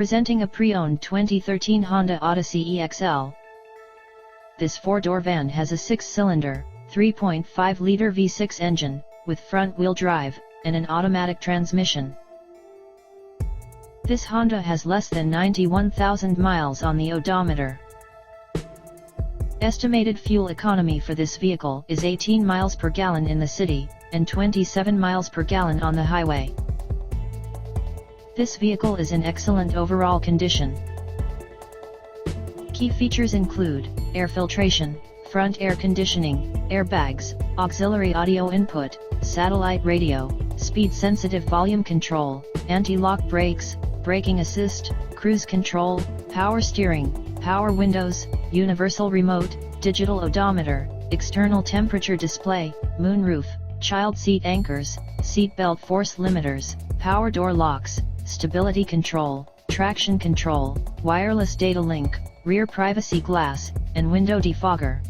Presenting a pre-owned 2013 Honda Odyssey EXL. This four-door van has a 6-cylinder, 3.5-liter V6 engine, with front-wheel drive, and an automatic transmission. This Honda has less than 91,000 miles on the odometer. Estimated fuel economy for this vehicle is 18 miles per gallon in the city, and 27 miles per gallon on the highway. This vehicle is in excellent overall condition. Key features include air filtration, front air conditioning, airbags, auxiliary audio input, satellite radio, speed-sensitive volume control, anti-lock brakes, braking assist, cruise control, power steering, power windows, universal remote, digital odometer, external temperature display, moonroof, child seat anchors, seat belt force limiters, power door locks, stability control, traction control, wireless data link, rear privacy glass, and window defogger.